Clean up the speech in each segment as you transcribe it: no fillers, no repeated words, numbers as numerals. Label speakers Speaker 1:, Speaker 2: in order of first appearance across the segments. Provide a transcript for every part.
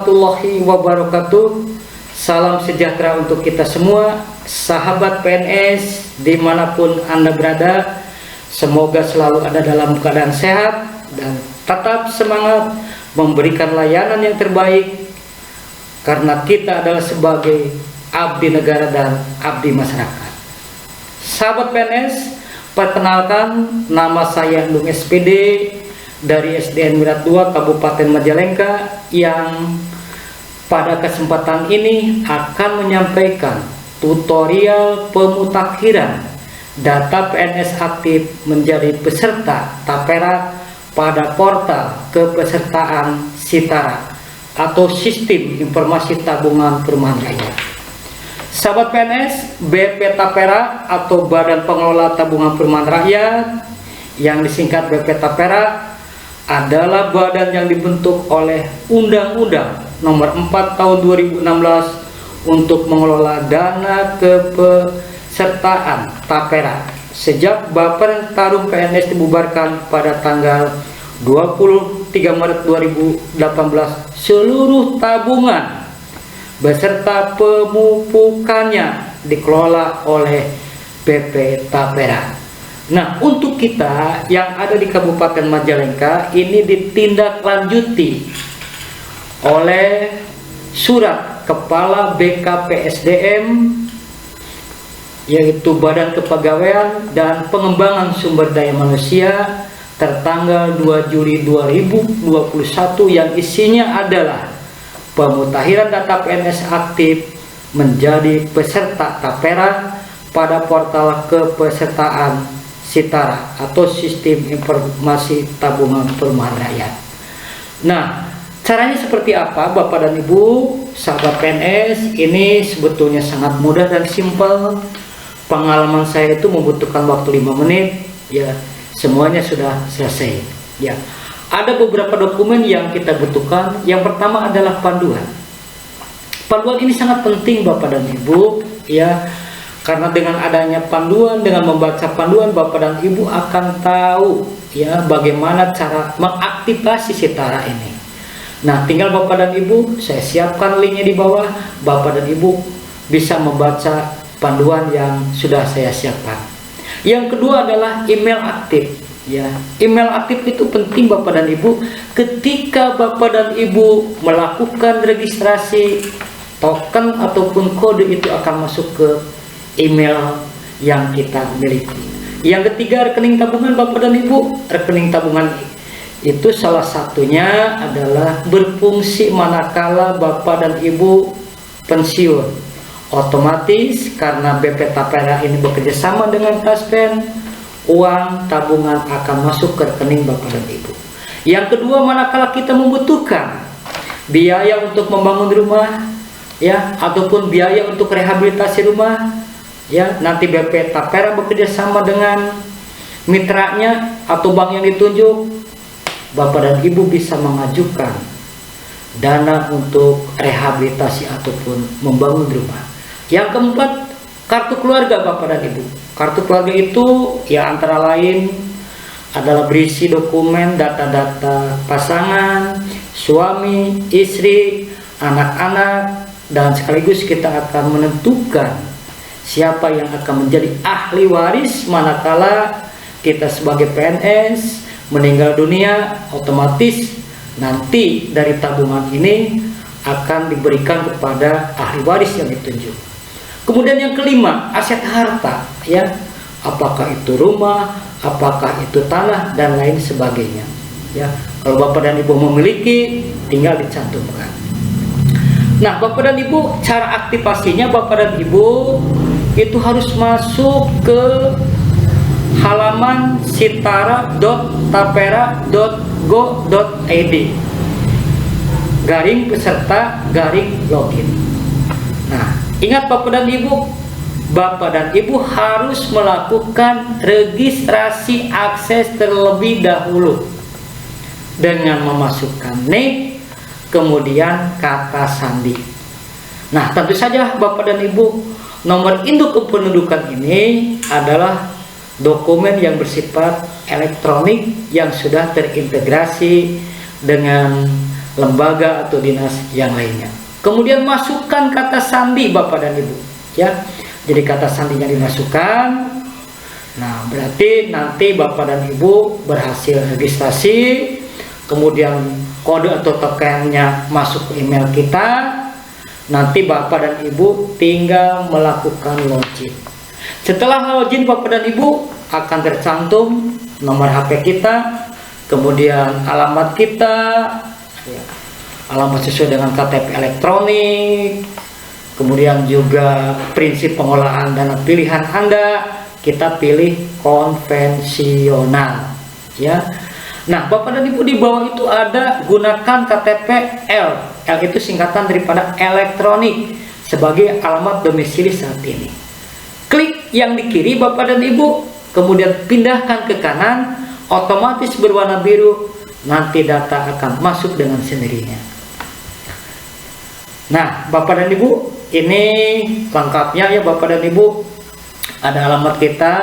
Speaker 1: Warahmatullahi wabarakatuh. Salam sejahtera untuk kita semua, sahabat PNS dimanapun Anda berada. Semoga selalu ada dalam keadaan sehat dan tetap semangat memberikan layanan yang terbaik, karena kita adalah sebagai abdi negara dan abdi masyarakat. Sahabat PNS, perkenalkan, nama saya Endung SPD dari SDN Mirat 2 Kabupaten Majalengka, yang pada kesempatan ini akan menyampaikan tutorial pemutakhiran data PNS aktif menjadi peserta Tapera pada portal kepesertaan Sitara atau Sistem Informasi Tabungan Perumahan Rakyat. Sahabat PNS, BP Tapera atau Badan Pengelola Tabungan Perumahan Rakyat yang disingkat BP Tapera adalah badan yang dibentuk oleh Undang-Undang Nomor 4 Tahun 2016 untuk mengelola dana kepesertaan Tapera sejak Baper Tarum PNS dibubarkan pada tanggal 23 Maret 2018. Seluruh tabungan beserta pemupukannya dikelola oleh BP Tapera. Nah, untuk kita yang ada di Kabupaten Majalengka ini ditindaklanjuti oleh surat Kepala BKPSDM, yaitu Badan Kepegawaian dan Pengembangan Sumber Daya Manusia, tertanggal 2 Juli 2021 yang isinya adalah pemutakhiran data PNS aktif menjadi peserta Tapera pada portal kepesertaan Sitara atau Sistem Informasi Tabungan Perumahan Rakyat. Nah, caranya seperti apa Bapak dan Ibu sahabat PNS? Ini sebetulnya sangat mudah dan simpel. Pengalaman saya itu membutuhkan waktu 5 menit, ya semuanya sudah selesai. Ya, ada beberapa dokumen yang kita butuhkan. Yang pertama adalah panduan. Panduan ini sangat penting Bapak dan Ibu, ya. Karena dengan adanya panduan, dengan membaca panduan, Bapak dan Ibu akan tahu ya bagaimana cara mengaktifasi Sitara ini. Nah, tinggal Bapak dan Ibu, saya siapkan linknya di bawah. Bapak dan Ibu bisa membaca panduan yang sudah saya siapkan. Yang kedua adalah email aktif. Ya, email aktif itu penting Bapak dan Ibu. Ketika Bapak dan Ibu melakukan registrasi, token ataupun kode itu akan masuk ke email yang kita miliki. Yang ketiga, rekening tabungan Bapak dan Ibu. Rekening tabungan itu salah satunya adalah berfungsi manakala Bapak dan Ibu pensiun. Otomatis karena BP Tapera ini bekerjasama dengan Taspen, uang tabungan akan masuk ke rekening Bapak dan Ibu. Yang kedua, manakala kita membutuhkan biaya untuk membangun rumah, ya, ataupun biaya untuk rehabilitasi rumah, ya, nanti BP Tapera bekerja sama dengan mitranya atau bank yang ditunjuk. Bapak dan Ibu bisa mengajukan dana untuk rehabilitasi ataupun membangun rumah. Yang keempat, kartu keluarga Bapak dan Ibu. Kartu keluarga itu ya antara lain adalah berisi dokumen data-data pasangan, suami, istri, anak-anak, dan sekaligus kita akan menentukan siapa yang akan menjadi ahli waris manakala kita sebagai PNS meninggal dunia. Otomatis nanti dari tabungan ini akan diberikan kepada ahli waris yang ditunjuk. Kemudian yang kelima, aset harta, ya, apakah itu rumah, apakah itu tanah, dan lain sebagainya. Ya, kalau Bapak dan Ibu memiliki, tinggal dicantumkan. Nah, Bapak dan Ibu, cara aktivasinya Bapak dan Ibu itu harus masuk ke halaman sitara.tapera.go.id /peserta/login. Nah, ingat Bapak dan Ibu, Bapak dan Ibu harus melakukan registrasi akses terlebih dahulu dengan memasukkan NIK, kemudian kata sandi. Nah, tentu saja Bapak dan Ibu, nomor induk kependudukan ini adalah dokumen yang bersifat elektronik yang sudah terintegrasi dengan lembaga atau dinas yang lainnya. Kemudian masukkan kata sandi Bapak dan Ibu, ya. Jadi kata sandinya dimasukkan. Nah, berarti nanti Bapak dan Ibu berhasil registrasi, kemudian kode atau tokennya masuk ke email kita. Nanti Bapak dan Ibu tinggal melakukan login. Setelah login, Bapak dan Ibu akan tercantum nomor HP kita, kemudian alamat kita, ya, alamat sesuai dengan KTP elektronik, kemudian juga prinsip pengolahan dana pilihan Anda, kita pilih konvensional, ya. Nah, Bapak dan Ibu, di bawah itu ada gunakan KTP L. L itu singkatan daripada elektronik sebagai alamat domisili saat ini. Klik yang di kiri Bapak dan Ibu, kemudian pindahkan ke kanan, otomatis berwarna biru, nanti data akan masuk dengan sendirinya. Nah, Bapak dan Ibu, ini lengkapnya ya Bapak dan Ibu. Ada alamat kita,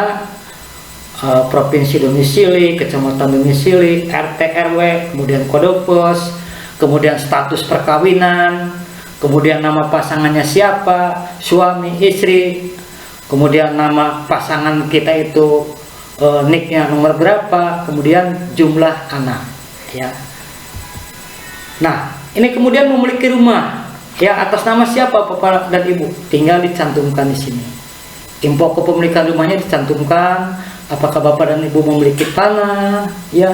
Speaker 1: provinsi domisili, kecamatan domisili, RT RW, kemudian kode pos, kemudian status perkawinan, kemudian nama pasangannya siapa, suami, istri, kemudian nama pasangan kita itu nicknya nomor berapa, kemudian jumlah anak, ya. Nah, ini kemudian memiliki rumah, ya, atas nama siapa Bapak dan Ibu, tinggal dicantumkan di sini. Info kepemilikan rumahnya dicantumkan, apakah Bapak dan Ibu memiliki tanah, ya.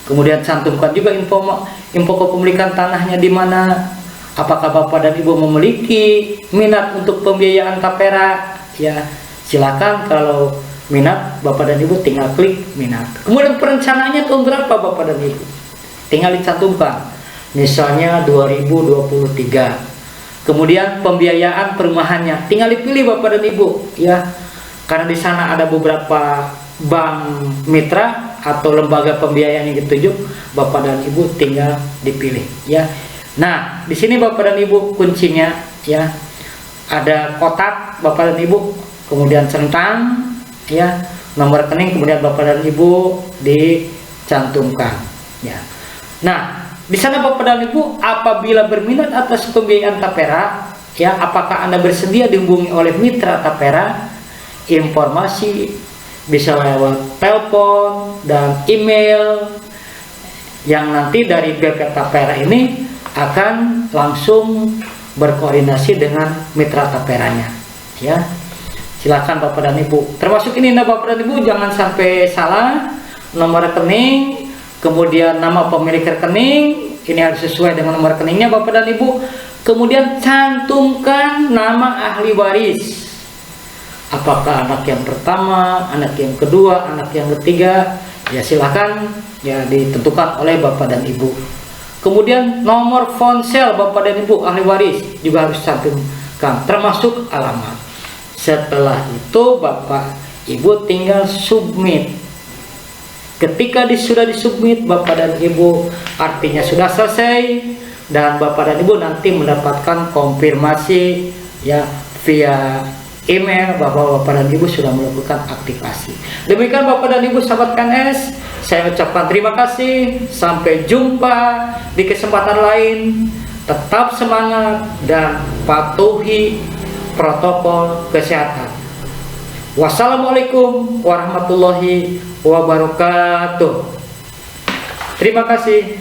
Speaker 1: Kemudian cantumkan juga info kepemilikan tanahnya di mana, apakah Bapak dan Ibu memiliki minat untuk pembiayaan tapera, ya. Silakan, kalau minat Bapak dan Ibu tinggal klik minat. Kemudian perencanaannya tahun berapa Bapak dan Ibu, tinggal dicantumkan, misalnya 2023. Kemudian pembiayaan perumahannya tinggal dipilih Bapak dan Ibu, ya, karena di sana ada beberapa bank mitra atau lembaga pembiayaan yang ditunjuk, Bapak dan Ibu tinggal dipilih, ya. Nah, di sini Bapak dan Ibu kuncinya, ya, ada kotak Bapak dan Ibu, kemudian centang, ya, nomor rekening, kemudian Bapak dan Ibu dicantumkan, ya. Nah, di sana Bapak dan Ibu apabila berminat atas pembiayaan tapera, ya, apakah Anda bersedia dihubungi oleh mitra tapera, informasi bisa lewat telepon dan email yang nanti dari BP Tapera ini akan langsung berkoordinasi dengan mitra taperanya, ya. Silakan Bapak dan Ibu, termasuk ini Bapak dan Ibu jangan sampai salah nomor rekening, kemudian nama pemilik rekening ini harus sesuai dengan nomor rekeningnya Bapak dan Ibu. Kemudian cantumkan nama ahli waris, apakah anak yang pertama, anak yang kedua, anak yang ketiga, ya silakan, ya, ditentukan oleh Bapak dan Ibu. Kemudian nomor ponsel Bapak dan Ibu ahli waris juga harus cantumkan, termasuk alamat. Setelah itu Bapak Ibu tinggal submit. Ketika sudah disubmit Bapak dan Ibu, artinya sudah selesai, dan Bapak dan Ibu nanti mendapatkan konfirmasi, ya, via email bahwa Bapak dan Ibu sudah melakukan aktivasi. Demikian Bapak dan Ibu sahabat KNS, saya ucapkan terima kasih. Sampai jumpa di kesempatan lain. Tetap semangat dan patuhi protokol kesehatan. Wassalamualaikum warahmatullahi wabarakatuh. Terima kasih.